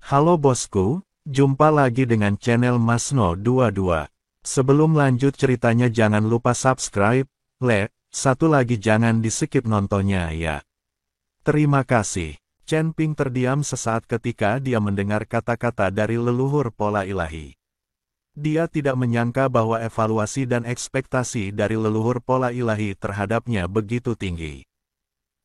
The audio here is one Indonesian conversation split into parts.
Halo bosku, jumpa lagi dengan channel Masno22. Sebelum lanjut ceritanya jangan lupa subscribe, like, satu lagi jangan di-skip nontonnya ya. Terima kasih. Chen Ping terdiam sesaat ketika dia mendengar kata-kata dari leluhur pola ilahi. Dia tidak menyangka bahwa evaluasi dan ekspektasi dari leluhur pola ilahi terhadapnya begitu tinggi.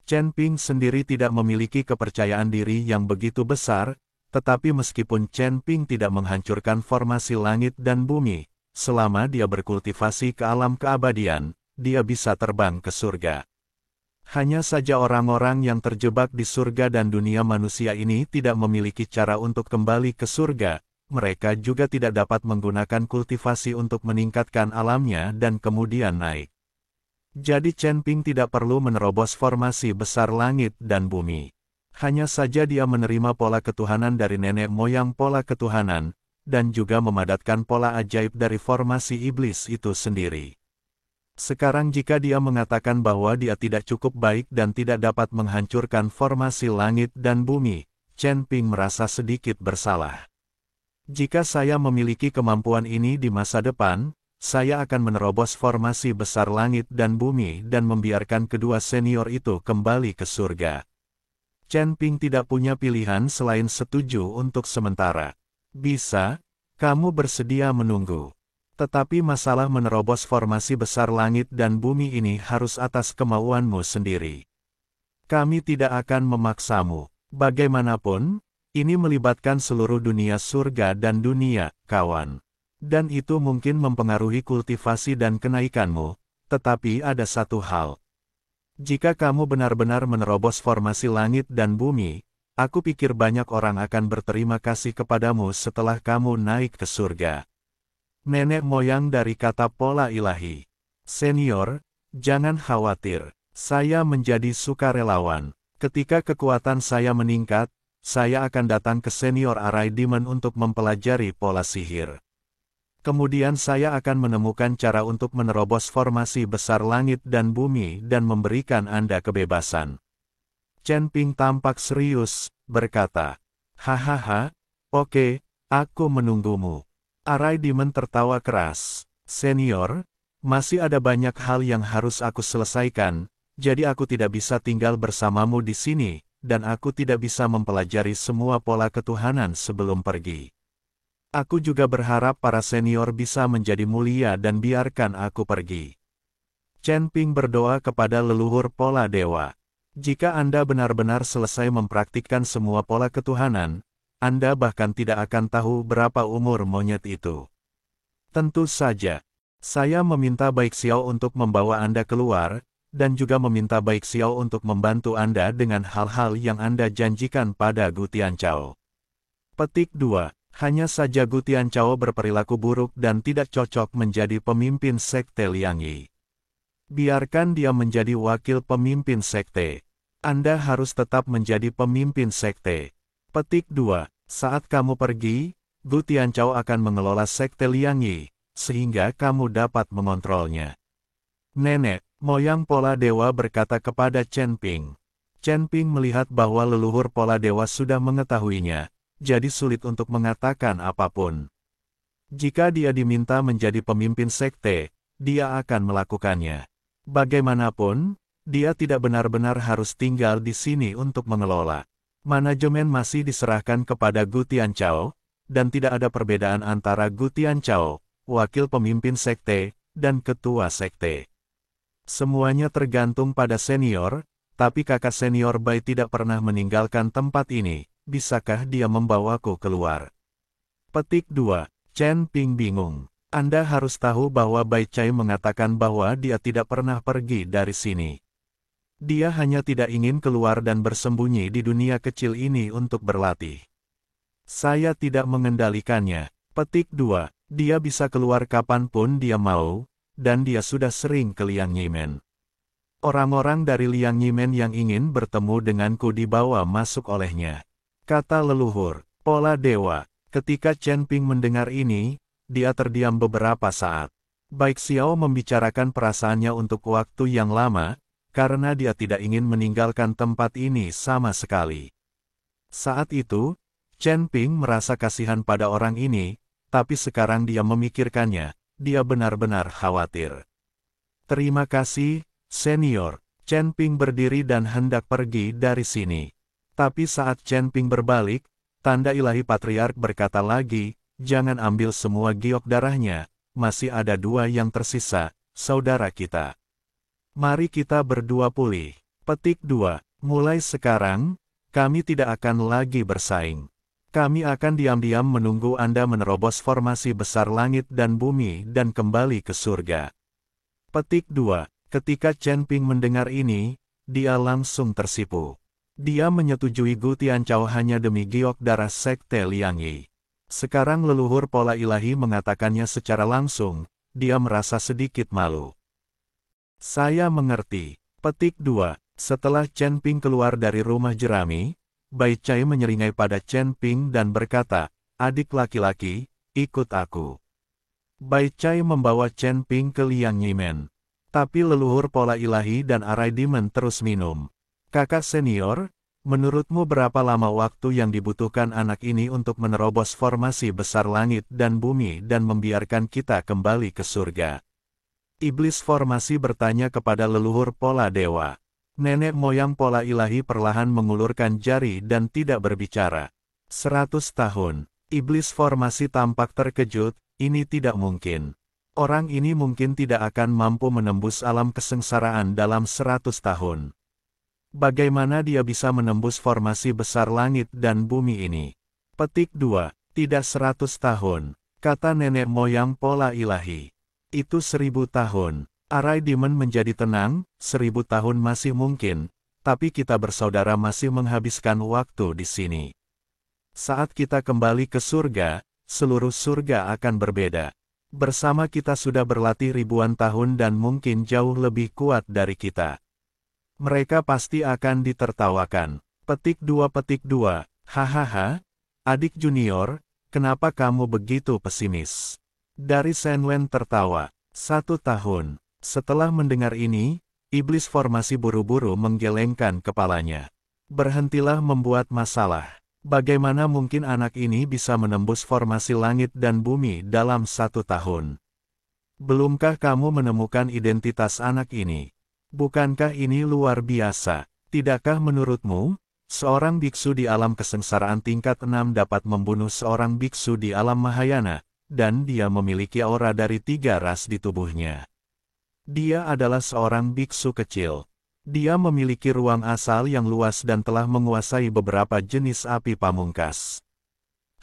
Chen Ping sendiri tidak memiliki kepercayaan diri yang begitu besar, tetapi meskipun Chen Ping tidak menghancurkan formasi langit dan bumi, selama dia berkultivasi ke alam keabadian, dia bisa terbang ke surga. Hanya saja orang-orang yang terjebak di surga dan dunia manusia ini tidak memiliki cara untuk kembali ke surga, mereka juga tidak dapat menggunakan kultivasi untuk meningkatkan alamnya dan kemudian naik. Jadi Chen Ping tidak perlu menerobos formasi besar langit dan bumi. Hanya saja dia menerima pola ketuhanan dari nenek moyang pola ketuhanan, dan juga memadatkan pola ajaib dari formasi iblis itu sendiri. Sekarang jika dia mengatakan bahwa dia tidak cukup baik dan tidak dapat menghancurkan formasi langit dan bumi, Chen Ping merasa sedikit bersalah. Jika saya memiliki kemampuan ini di masa depan, saya akan menerobos formasi besar langit dan bumi dan membiarkan kedua senior itu kembali ke surga. Chen Ping tidak punya pilihan selain setuju untuk sementara. Bisa, kamu bersedia menunggu. Tetapi masalah menerobos formasi besar langit dan bumi ini harus atas kemauanmu sendiri. Kami tidak akan memaksamu. Bagaimanapun, ini melibatkan seluruh dunia surga dan dunia, kawan. Dan itu mungkin mempengaruhi kultivasi dan kenaikanmu, tetapi ada satu hal. Jika kamu benar-benar menerobos formasi langit dan bumi, aku pikir banyak orang akan berterima kasih kepadamu setelah kamu naik ke surga. Nenek moyang dari kata pola ilahi. Senior, jangan khawatir. Saya menjadi sukarelawan. Ketika kekuatan saya meningkat, saya akan datang ke senior Arai Demon untuk mempelajari pola sihir. Kemudian saya akan menemukan cara untuk menerobos formasi besar langit dan bumi dan memberikan Anda kebebasan. Chen Ping tampak serius, berkata, hahaha, oke, aku menunggumu. Arai Demon tertawa keras. Senior, masih ada banyak hal yang harus aku selesaikan, jadi aku tidak bisa tinggal bersamamu di sini, dan aku tidak bisa mempelajari semua pola ketuhanan sebelum pergi. Aku juga berharap para senior bisa menjadi mulia dan biarkan aku pergi. Chen Ping berdoa kepada leluhur pola dewa. Jika Anda benar-benar selesai mempraktikkan semua pola ketuhanan, Anda bahkan tidak akan tahu berapa umur monyet itu. Tentu saja, saya meminta Baik Xiao untuk membawa Anda keluar, dan juga meminta Baik Xiao untuk membantu Anda dengan hal-hal yang Anda janjikan pada Gu Tianchao. Petik 2. Hanya saja Gu Tianchao berperilaku buruk dan tidak cocok menjadi pemimpin sekte Liangyi. Biarkan dia menjadi wakil pemimpin sekte. Anda harus tetap menjadi pemimpin sekte. Petik 2. Saat kamu pergi, Gu Tianchao akan mengelola sekte Liangyi, sehingga kamu dapat mengontrolnya. Nenek moyang pola dewa berkata kepada Chen Ping. Chen Ping melihat bahwa leluhur pola dewa sudah mengetahuinya, jadi sulit untuk mengatakan apapun. Jika dia diminta menjadi pemimpin sekte, dia akan melakukannya. Bagaimanapun, dia tidak benar-benar harus tinggal di sini untuk mengelola. Manajemen masih diserahkan kepada Gu Tianchao, dan tidak ada perbedaan antara Gu Tianchao, wakil pemimpin sekte, dan ketua sekte. Semuanya tergantung pada senior, tapi kakak senior Bai tidak pernah meninggalkan tempat ini, bisakah dia membawaku keluar? Petik 2. Chen Ping bingung. Anda harus tahu bahwa Bai Chai mengatakan bahwa dia tidak pernah pergi dari sini. Dia hanya tidak ingin keluar dan bersembunyi di dunia kecil ini untuk berlatih. Saya tidak mengendalikannya. Petik 2. Dia bisa keluar kapanpun dia mau, dan dia sudah sering ke Liangyi Men. Orang-orang dari Liangyi Men yang ingin bertemu denganku dibawa masuk olehnya. Kata leluhur pola dewa. Ketika Chen Ping mendengar ini, dia terdiam beberapa saat. Baik Xiao membicarakan perasaannya untuk waktu yang lama, karena dia tidak ingin meninggalkan tempat ini sama sekali. Saat itu, Chen Ping merasa kasihan pada orang ini, tapi sekarang dia memikirkannya, dia benar-benar khawatir. Terima kasih, senior. Chen Ping berdiri dan hendak pergi dari sini. Tapi saat Chen Ping berbalik, tanda ilahi patriark berkata lagi, jangan ambil semua giok darahnya, masih ada 2 yang tersisa, saudara kita. Mari kita berdua pulih. Petik 2. Mulai sekarang, kami tidak akan lagi bersaing. Kami akan diam-diam menunggu Anda menerobos formasi besar langit dan bumi dan kembali ke surga. Petik 2. Ketika Chen Ping mendengar ini, dia langsung tersipu. Dia menyetujui Gu Tianchao hanya demi giok darah sekte Liang Yi. Sekarang leluhur pola ilahi mengatakannya secara langsung, dia merasa sedikit malu. Saya mengerti. Petik 2. Setelah Chen Ping keluar dari rumah jerami, Bai Chai menyeringai pada Chen Ping dan berkata, adik laki-laki, ikut aku. Bai Chai membawa Chen Ping ke Liang Yimen. Tapi leluhur pola ilahi dan arai demon terus minum. Kakak senior, menurutmu berapa lama waktu yang dibutuhkan anak ini untuk menerobos formasi besar langit dan bumi dan membiarkan kita kembali ke surga? Iblis formasi bertanya kepada leluhur pola dewa. Nenek moyang pola ilahi perlahan mengulurkan jari dan tidak berbicara. 100 tahun. Iblis formasi tampak terkejut, ini tidak mungkin. Orang ini mungkin tidak akan mampu menembus alam kesengsaraan dalam 100 tahun. Bagaimana dia bisa menembus formasi besar langit dan bumi ini? Petik 2. Tidak 100 tahun, kata nenek moyang pola ilahi. Itu 1000 tahun. Arai demon menjadi tenang, 1000 tahun masih mungkin, tapi kita bersaudara masih menghabiskan waktu di sini. Saat kita kembali ke surga, seluruh surga akan berbeda. Bersama kita sudah berlatih ribuan tahun dan mungkin jauh lebih kuat dari kita. Mereka pasti akan ditertawakan. Petik 2. Hahaha, adik junior, kenapa kamu begitu pesimis? Dari Shen tertawa. 1 tahun. Setelah mendengar ini, iblis formasi buru-buru menggelengkan kepalanya. Berhentilah membuat masalah. Bagaimana mungkin anak ini bisa menembus formasi langit dan bumi dalam 1 tahun? Belumkah kamu menemukan identitas anak ini? Bukankah ini luar biasa? Tidakkah menurutmu, seorang biksu di alam kesengsaraan tingkat 6 dapat membunuh seorang biksu di alam Mahayana, dan dia memiliki aura dari 3 ras di tubuhnya? Dia adalah seorang biksu kecil. Dia memiliki ruang asal yang luas dan telah menguasai beberapa jenis api pamungkas.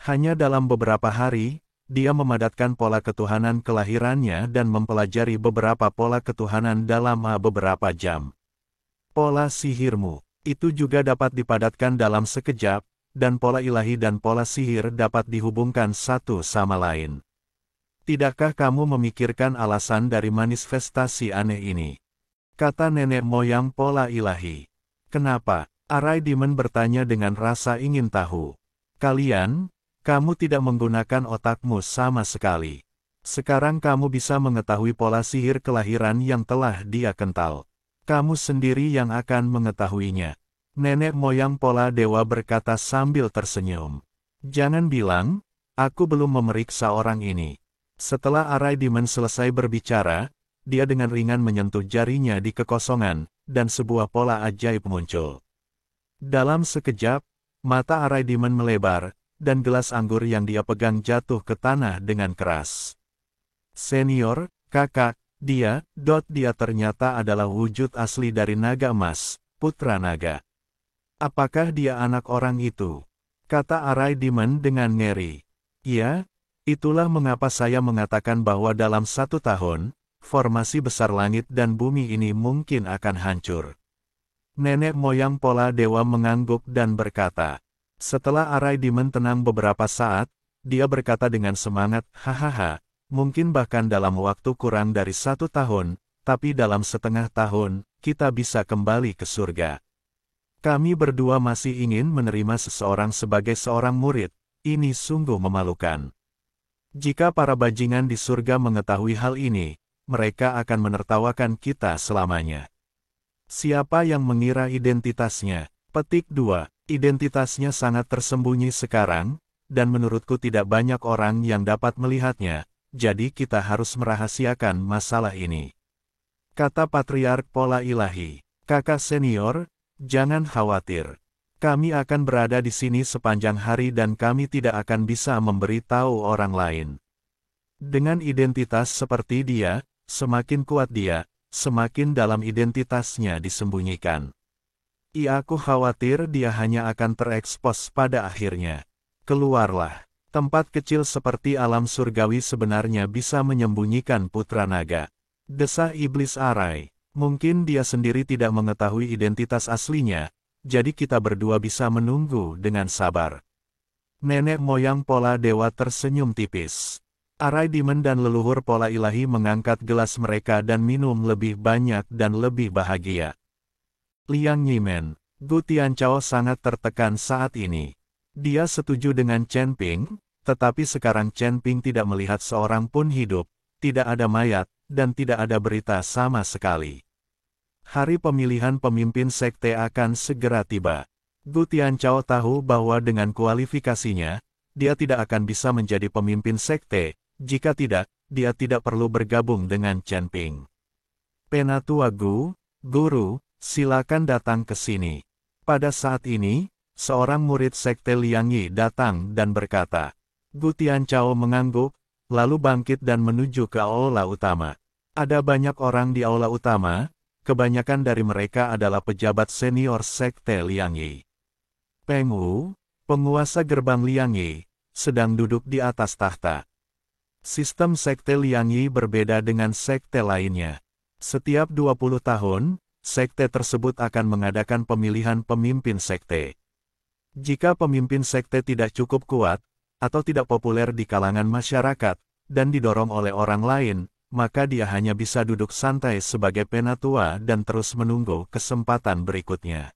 Hanya dalam beberapa hari, dia memadatkan pola ketuhanan kelahirannya dan mempelajari beberapa pola ketuhanan dalam beberapa jam. Pola sihirmu, itu juga dapat dipadatkan dalam sekejap, dan pola ilahi dan pola sihir dapat dihubungkan satu sama lain. Tidakkah kamu memikirkan alasan dari manifestasi aneh ini? Kata nenek moyang pola ilahi. Kenapa? Arai demon bertanya dengan rasa ingin tahu. Kamu tidak menggunakan otakmu sama sekali. Sekarang kamu bisa mengetahui pola sihir kelahiran yang telah dia kental. Kamu sendiri yang akan mengetahuinya. Nenek moyang pola dewa berkata sambil tersenyum. Jangan bilang, aku belum memeriksa orang ini. Setelah arai demon selesai berbicara, dia dengan ringan menyentuh jarinya di kekosongan, dan sebuah pola ajaib muncul. Dalam sekejap, mata arai demon melebar, dan gelas anggur yang dia pegang jatuh ke tanah dengan keras. Senior, kakak, dia ternyata adalah wujud asli dari naga emas, putra naga. Apakah dia anak orang itu? Kata arai demon dengan ngeri. Ya, itulah mengapa saya mengatakan bahwa dalam 1 tahun, formasi besar langit dan bumi ini mungkin akan hancur. Nenek moyang pola dewa mengangguk dan berkata. Setelah arai demon tenang beberapa saat, dia berkata dengan semangat, hahaha, mungkin bahkan dalam waktu kurang dari 1 tahun, tapi dalam setengah tahun, kita bisa kembali ke surga. Kami berdua masih ingin menerima seseorang sebagai seorang murid, ini sungguh memalukan. Jika para bajingan di surga mengetahui hal ini, mereka akan menertawakan kita selamanya. Siapa yang mengira identitasnya? Petik 2. Identitasnya sangat tersembunyi sekarang, dan menurutku tidak banyak orang yang dapat melihatnya, jadi kita harus merahasiakan masalah ini. Kata Patriark Pola Ilahi, kakak senior, jangan khawatir. Kami akan berada di sini sepanjang hari dan kami tidak akan bisa memberitahu orang lain. Dengan identitas seperti dia, semakin kuat dia, semakin dalam identitasnya disembunyikan. Aku khawatir dia hanya akan terekspos pada akhirnya. Keluarlah. Tempat kecil seperti alam surgawi sebenarnya bisa menyembunyikan putra naga. Desah iblis Arai. Mungkin dia sendiri tidak mengetahui identitas aslinya, jadi kita berdua bisa menunggu dengan sabar. Nenek moyang Pola Dewa tersenyum tipis. Arai Demon dan leluhur Pola Ilahi mengangkat gelas mereka dan minum lebih banyak dan lebih bahagia. Liang Yimen, Gu Tianchao sangat tertekan saat ini. Dia setuju dengan Chen Ping, tetapi sekarang Chen Ping tidak melihat seorang pun hidup, tidak ada mayat, dan tidak ada berita sama sekali. Hari pemilihan pemimpin sekte akan segera tiba. Gu Tianchao tahu bahwa dengan kualifikasinya, dia tidak akan bisa menjadi pemimpin sekte, jika tidak, dia tidak perlu bergabung dengan Chen Ping. Penatua Gu, Guru, silakan datang ke sini. Pada saat ini, seorang murid sekte Liang Yi datang dan berkata. Gu Tianchao mengangguk, lalu bangkit dan menuju ke aula utama. Ada banyak orang di aula utama, kebanyakan dari mereka adalah pejabat senior sekte Liang Yi. Peng Wu, penguasa gerbang Liang Yi, sedang duduk di atas tahta. Sistem sekte Liang Yi berbeda dengan sekte lainnya. Setiap 20 tahun, sekte tersebut akan mengadakan pemilihan pemimpin sekte. Jika pemimpin sekte tidak cukup kuat, atau tidak populer di kalangan masyarakat, dan didorong oleh orang lain, maka dia hanya bisa duduk santai sebagai penatua dan terus menunggu kesempatan berikutnya.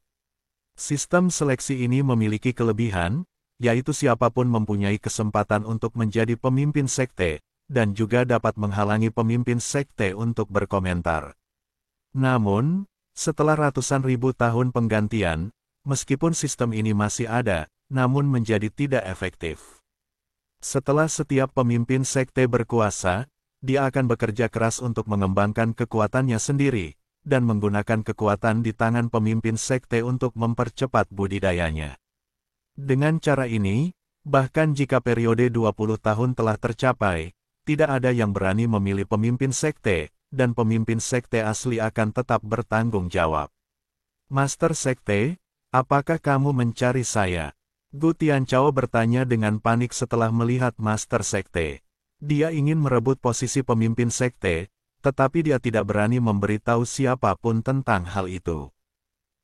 Sistem seleksi ini memiliki kelebihan, yaitu siapapun mempunyai kesempatan untuk menjadi pemimpin sekte, dan juga dapat menghalangi pemimpin sekte untuk berkomentar. Namun, setelah ratusan ribu tahun penggantian, meskipun sistem ini masih ada, namun menjadi tidak efektif. Setelah setiap pemimpin sekte berkuasa, dia akan bekerja keras untuk mengembangkan kekuatannya sendiri, dan menggunakan kekuatan di tangan pemimpin sekte untuk mempercepat budidayanya. Dengan cara ini, bahkan jika periode 20 tahun telah tercapai, tidak ada yang berani memilih pemimpin sekte, dan pemimpin sekte asli akan tetap bertanggung jawab. Master Sekte, apakah kamu mencari saya? Gu Tianchao bertanya dengan panik setelah melihat Master Sekte. Dia ingin merebut posisi pemimpin sekte, tetapi dia tidak berani memberitahu siapapun tentang hal itu.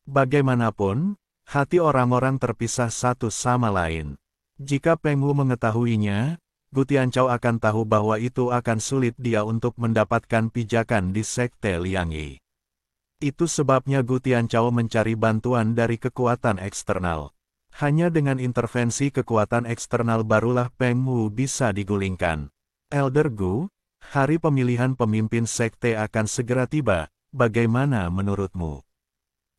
Bagaimanapun, hati orang-orang terpisah satu sama lain. Jika Peng Wu mengetahuinya, Gu Tianchao akan tahu bahwa itu akan sulit dia untuk mendapatkan pijakan di sekte Liang Yi. Itu sebabnya Gu Tianchao mencari bantuan dari kekuatan eksternal. Hanya dengan intervensi kekuatan eksternal barulah Peng Wu bisa digulingkan. Elder Gu, hari pemilihan pemimpin sekte akan segera tiba, bagaimana menurutmu?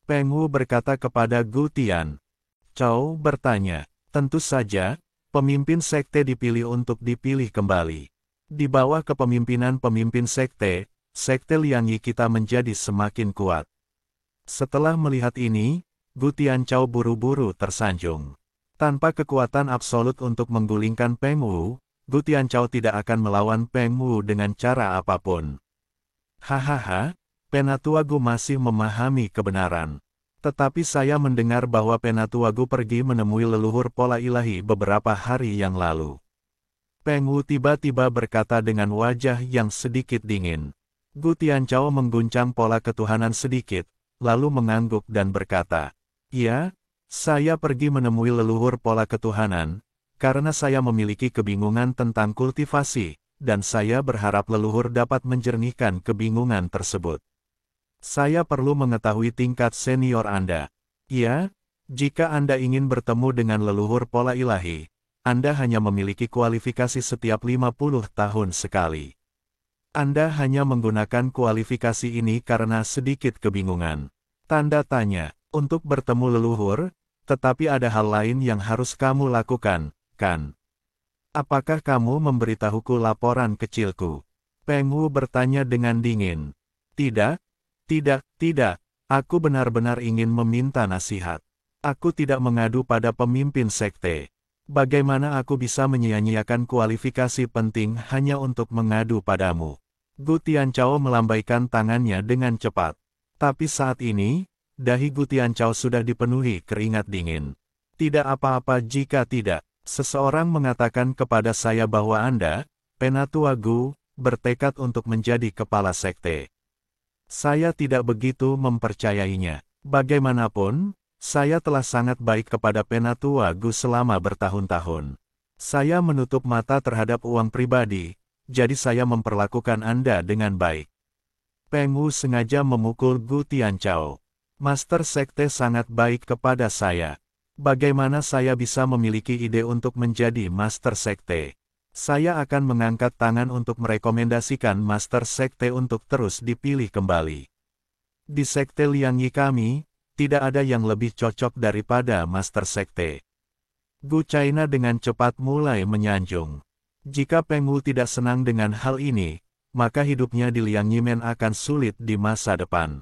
Peng Wu berkata kepada Gu Tianchao bertanya, tentu saja, pemimpin sekte dipilih untuk dipilih kembali. Di bawah kepemimpinan pemimpin sekte, sekte Liang Yi kita menjadi semakin kuat. Setelah melihat ini, Gu Tianchao buru-buru tersanjung. Tanpa kekuatan absolut untuk menggulingkan Peng Wu, Gu Tianchao tidak akan melawan Peng Wu dengan cara apapun. Hahaha, Penatua Gu masih memahami kebenaran. Tetapi saya mendengar bahwa Penatua Gu pergi menemui leluhur Pola Ilahi beberapa hari yang lalu. Peng Wu tiba-tiba berkata dengan wajah yang sedikit dingin. Gu Tianchao mengguncang pola ketuhanan sedikit, lalu mengangguk dan berkata, "Ya, saya pergi menemui leluhur pola ketuhanan, karena saya memiliki kebingungan tentang kultivasi, dan saya berharap leluhur dapat menjernihkan kebingungan tersebut. Saya perlu mengetahui tingkat senior Anda. Ya, jika Anda ingin bertemu dengan leluhur Pola Ilahi, Anda hanya memiliki kualifikasi setiap 50 tahun sekali. Anda hanya menggunakan kualifikasi ini karena sedikit kebingungan. Tanda tanya. Untuk bertemu leluhur, tetapi ada hal lain yang harus kamu lakukan, kan? Apakah kamu memberitahuku laporan kecilku? Peng Wu bertanya dengan dingin. Tidak, tidak, aku benar-benar ingin meminta nasihat. Aku tidak mengadu pada pemimpin sekte. Bagaimana aku bisa menyia-nyiakan kualifikasi penting hanya untuk mengadu padamu? Gu Tianchao melambaikan tangannya dengan cepat. Tapi saat ini, dahi Gu Tianchao sudah dipenuhi keringat dingin. Tidak apa-apa jika tidak. Seseorang mengatakan kepada saya bahwa Anda, Penatua Gu, bertekad untuk menjadi kepala sekte. Saya tidak begitu mempercayainya. Bagaimanapun, saya telah sangat baik kepada Penatua Gu selama bertahun-tahun. Saya menutup mata terhadap uang pribadi, jadi saya memperlakukan Anda dengan baik. Peng Wu sengaja memukul Gu Tianchao. Master sekte sangat baik kepada saya. Bagaimana saya bisa memiliki ide untuk menjadi master sekte? Saya akan mengangkat tangan untuk merekomendasikan master sekte untuk terus dipilih kembali. Di sekte Liang Yi kami, tidak ada yang lebih cocok daripada master sekte. Gu China dengan cepat mulai menyanjung. Jika Peng Wu tidak senang dengan hal ini, maka hidupnya di Liang Yimen akan sulit di masa depan.